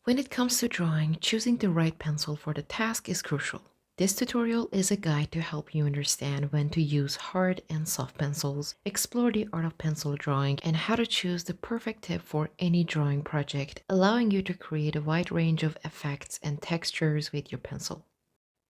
When it comes to drawing, choosing the right pencil for the task is crucial. This tutorial is a guide to help you understand when to use hard and soft pencils, explore the art of pencil drawing, and how to choose the perfect tip for any drawing project, allowing you to create a wide range of effects and textures with your pencil.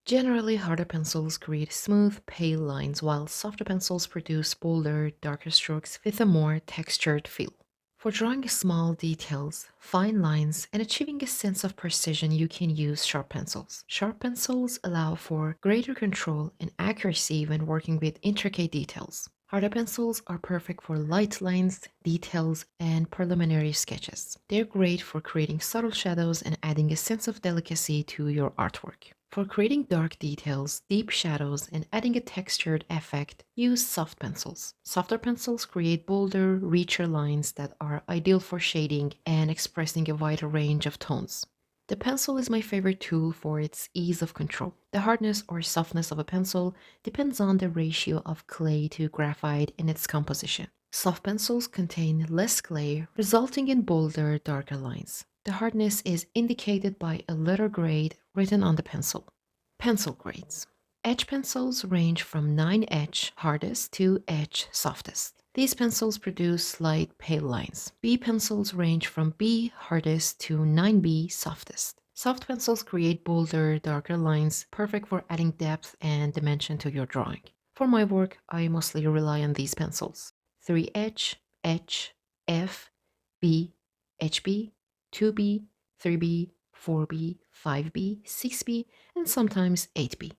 Generally, harder pencils create smooth, pale lines, while softer pencils produce bolder, darker strokes with a more textured feel. For drawing small details, fine lines, and achieving a sense of precision, you can use sharp pencils. Sharp pencils allow for greater control and accuracy when working with intricate details. Harder pencils are perfect for light lines, details, and preliminary sketches. They're great for creating subtle shadows and adding a sense of delicacy to your artwork. For creating dark details, deep shadows, and adding a textured effect, use soft pencils. Softer pencils create bolder, richer lines that are ideal for shading and expressing a wider range of tones. The pencil is my favorite tool for its ease of control. The hardness or softness of a pencil depends on the ratio of clay to graphite in its composition. Soft pencils contain less clay, resulting in bolder, darker lines. The hardness is indicated by a letter grade written on the pencil. Pencil grades. Edge pencils range from 9H hardest to Edge softest. These pencils produce light pale lines. B pencils range from B hardest to 9B softest. Soft pencils create bolder, darker lines, perfect for adding depth and dimension to your drawing. For my work, I mostly rely on these pencils: 3H, H, F, B, HB, 2B, 3B, 4B, 5B, 6B, and sometimes 8B.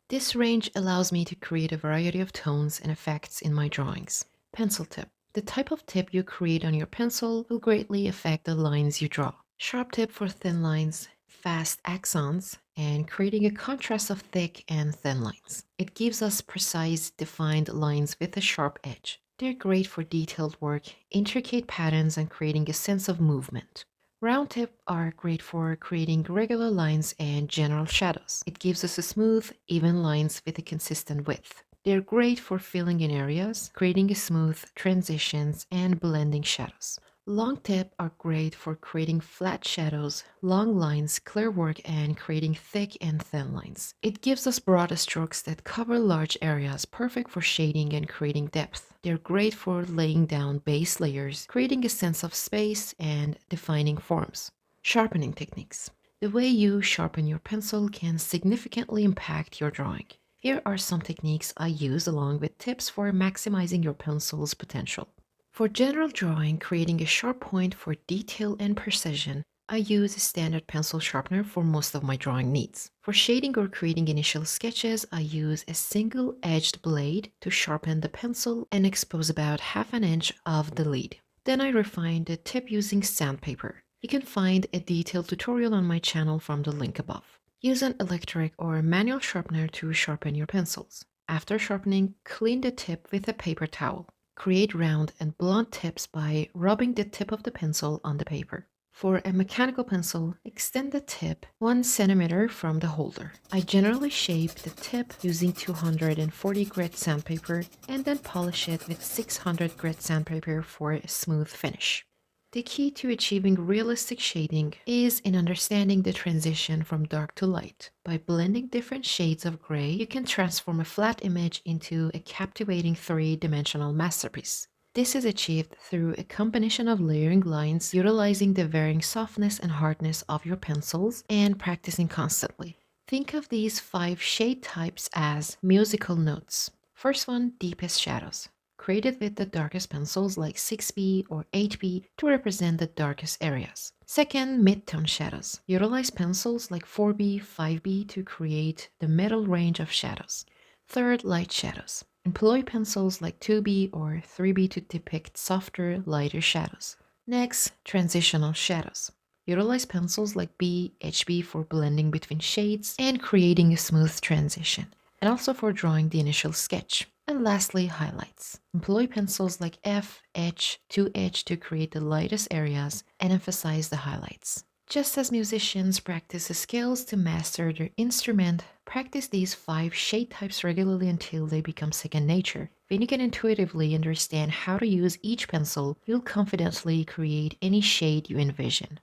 This range allows me to create a variety of tones and effects in my drawings. Pencil tip. The type of tip you create on your pencil will greatly affect the lines you draw. Sharp tip for thin lines, fast accents, and creating a contrast of thick and thin lines. It gives us precise, defined lines with a sharp edge. They're great for detailed work, intricate patterns, and creating a sense of movement. Round tip are great for creating regular lines and general shadows. It gives us a smooth, even lines with a consistent width. They're great for filling in areas, creating a smooth transitions, and blending shadows. Long tip are great for creating flat shadows, long lines, clear work, and creating thick and thin lines. It gives us broader strokes that cover large areas, perfect for shading and creating depth. They're great for laying down base layers, creating a sense of space, and defining forms. Sharpening techniques. The way you sharpen your pencil can significantly impact your drawing. Here are some techniques I use along with tips for maximizing your pencil's potential. For general drawing, creating a sharp point for detail and precision, I use a standard pencil sharpener for most of my drawing needs. For shading or creating initial sketches, I use a single-edged blade to sharpen the pencil and expose about ½ inch of the lead. Then I refine the tip using sandpaper. You can find a detailed tutorial on my channel from the link above. Use an electric or manual sharpener to sharpen your pencils. After sharpening, clean the tip with a paper towel. Create round and blunt tips by rubbing the tip of the pencil on the paper. For a mechanical pencil, extend the tip 1 centimeter from the holder. I generally shape the tip using 240 grit sandpaper and then polish it with 600 grit sandpaper for a smooth finish. The key to achieving realistic shading is in understanding the transition from dark to light. By blending different shades of gray, you can transform a flat image into a captivating three-dimensional masterpiece. This is achieved through a combination of layering lines, utilizing the varying softness and hardness of your pencils, and practicing constantly. Think of these 5 shade types as musical notes. First one, deepest shadows. Created with the darkest pencils like 6B or 8B to represent the darkest areas. Second, mid-tone shadows. Utilize pencils like 4B, 5B to create the middle range of shadows. Third, light shadows. Employ pencils like 2B or 3B to depict softer, lighter shadows. Next, transitional shadows. Utilize pencils like B, HB for blending between shades and creating a smooth transition, and also for drawing the initial sketch. And lastly, highlights. Employ pencils like F, H, 2H to create the lightest areas and emphasize the highlights. Just as musicians practice the skills to master their instrument, practice these 5 shade types regularly until they become second nature. When you can intuitively understand how to use each pencil, you'll confidently create any shade you envision.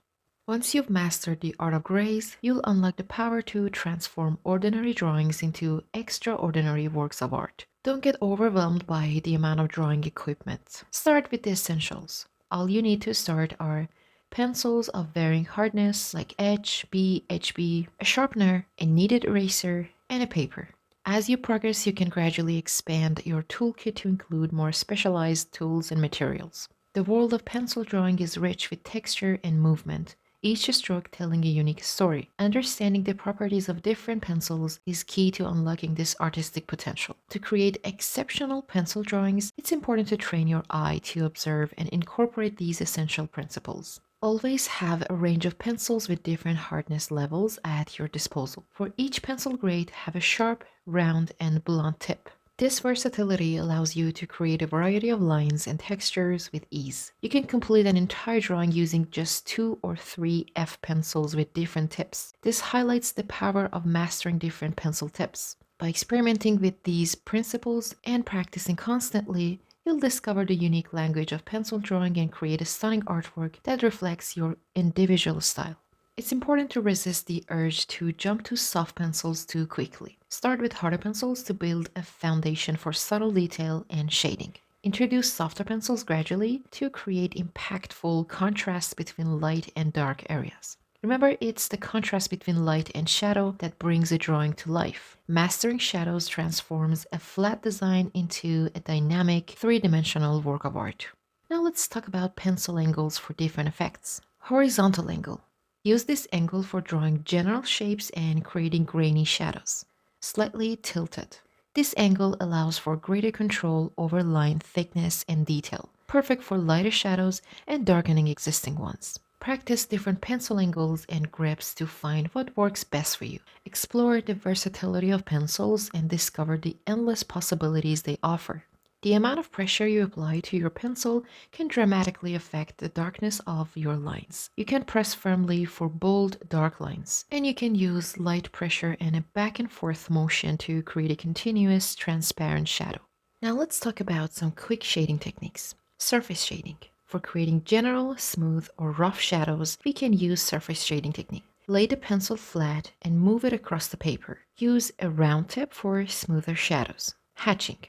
Once you've mastered the art of grace, you'll unlock the power to transform ordinary drawings into extraordinary works of art. Don't get overwhelmed by the amount of drawing equipment. Start with the essentials. All you need to start are pencils of varying hardness like HB, HB, a sharpener, a kneaded eraser, and a paper. As you progress, you can gradually expand your toolkit to include more specialized tools and materials. The world of pencil drawing is rich with texture and movement, each stroke telling a unique story. Understanding the properties of different pencils is key to unlocking this artistic potential. To create exceptional pencil drawings, it's important to train your eye to observe and incorporate these essential principles. Always have a range of pencils with different hardness levels at your disposal. For each pencil grade, have a sharp, round, and blunt tip. This versatility allows you to create a variety of lines and textures with ease. You can complete an entire drawing using just 2 or 3 F pencils with different tips. This highlights the power of mastering different pencil tips. By experimenting with these principles and practicing constantly, you'll discover the unique language of pencil drawing and create a stunning artwork that reflects your individual style. It's important to resist the urge to jump to soft pencils too quickly. Start with harder pencils to build a foundation for subtle detail and shading. Introduce softer pencils gradually to create impactful contrasts between light and dark areas. Remember, it's the contrast between light and shadow that brings a drawing to life. Mastering shadows transforms a flat design into a dynamic, three-dimensional work of art. Now let's talk about pencil angles for different effects. Horizontal angle. Use this angle for drawing general shapes and creating grainy shadows. Slightly tilted. This angle allows for greater control over line thickness and detail, perfect for lighter shadows and darkening existing ones. Practice different pencil angles and grips to find what works best for you. Explore the versatility of pencils and discover the endless possibilities they offer. The amount of pressure you apply to your pencil can dramatically affect the darkness of your lines. You can press firmly for bold, dark lines, and you can use light pressure and a back and forth motion to create a continuous, transparent shadow. Now let's talk about some quick shading techniques. Surface shading. For creating general, smooth, or rough shadows, we can use surface shading technique. Lay the pencil flat and move it across the paper. Use a round tip for smoother shadows. Hatching.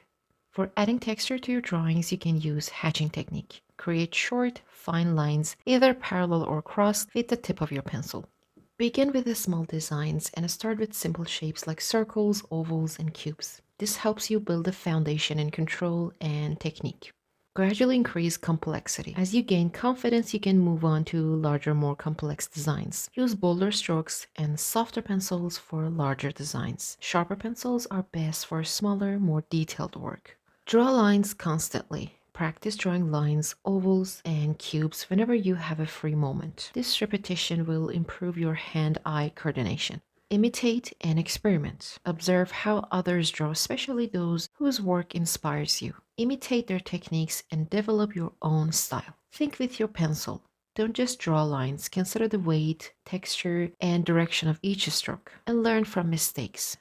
For adding texture to your drawings, you can use hatching technique. Create short, fine lines, either parallel or crossed, with the tip of your pencil. Begin with the small designs and start with simple shapes like circles, ovals, and cubes. This helps you build a foundation in control and technique. Gradually increase complexity. As you gain confidence, you can move on to larger, more complex designs. Use bolder strokes and softer pencils for larger designs. Sharper pencils are best for smaller, more detailed work. Draw lines constantly. Practice drawing lines, ovals, and cubes whenever you have a free moment. This repetition will improve your hand-eye coordination. Imitate and experiment. Observe how others draw, especially those whose work inspires you. Imitate their techniques and develop your own style. Think with your pencil. Don't just draw lines, consider the weight, texture, and direction of each stroke, and learn from mistakes.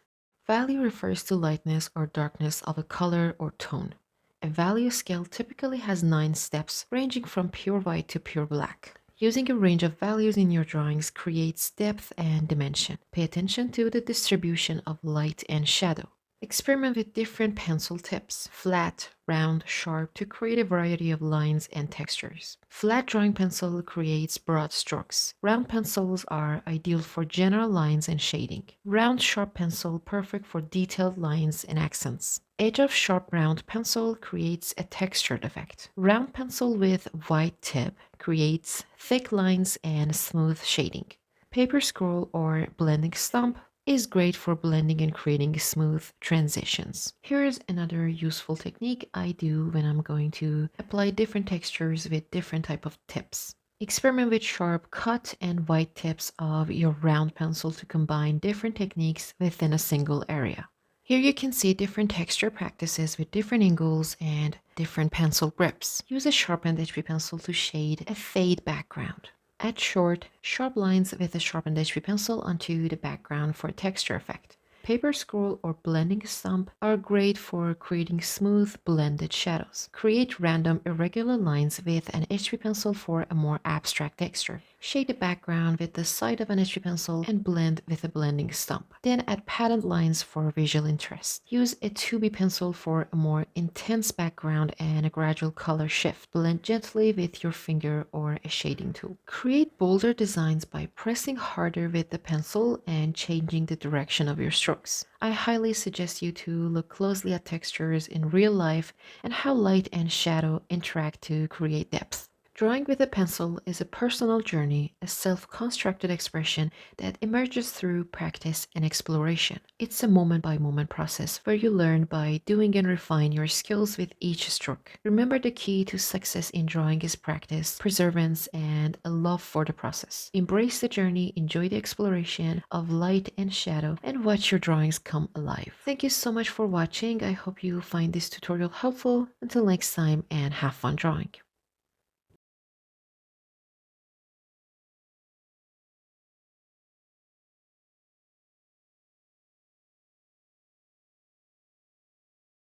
Value refers to lightness or darkness of a color or tone. A value scale typically has 9 steps, ranging from pure white to pure black. Using a range of values in your drawings creates depth and dimension. Pay attention to the distribution of light and shadow. Experiment with different pencil tips, flat, round, sharp, to create a variety of lines and textures. Flat drawing pencil creates broad strokes. Round pencils are ideal for general lines and shading. Round sharp pencil perfect for detailed lines and accents. Edge of sharp round pencil creates a textured effect. Round pencil with wide tip creates thick lines and smooth shading. Paper scroll or blending stump is great for blending and creating smooth transitions. Here's another useful technique I do when I'm going to apply different textures with different type of tips. Experiment with sharp cut and white tips of your round pencil to combine different techniques within a single area. Here you can see different texture practices with different angles and different pencil grips. Use a sharpened HB pencil to shade a fade background. Add short, sharp lines with a sharpened HB pencil onto the background for a texture effect. Paper scroll or blending stump are great for creating smooth, blended shadows. Create random, irregular lines with an HB pencil for a more abstract texture. Shade the background with the side of an etchy pencil and blend with a blending stump. Then add patterned lines for visual interest. Use a 2B pencil for a more intense background and a gradual color shift. Blend gently with your finger or a shading tool. Create bolder designs by pressing harder with the pencil and changing the direction of your strokes. I highly suggest you to look closely at textures in real life and how light and shadow interact to create depth. Drawing with a pencil is a personal journey, a self constructed expression that emerges through practice and exploration. It's a moment by moment process where you learn by doing and refine your skills with each stroke. Remember, the key to success in drawing is practice, perseverance, and a love for the process. Embrace the journey, enjoy the exploration of light and shadow, and watch your drawings come alive. Thank you so much for watching. I hope you find this tutorial helpful. Until next time, and have fun drawing.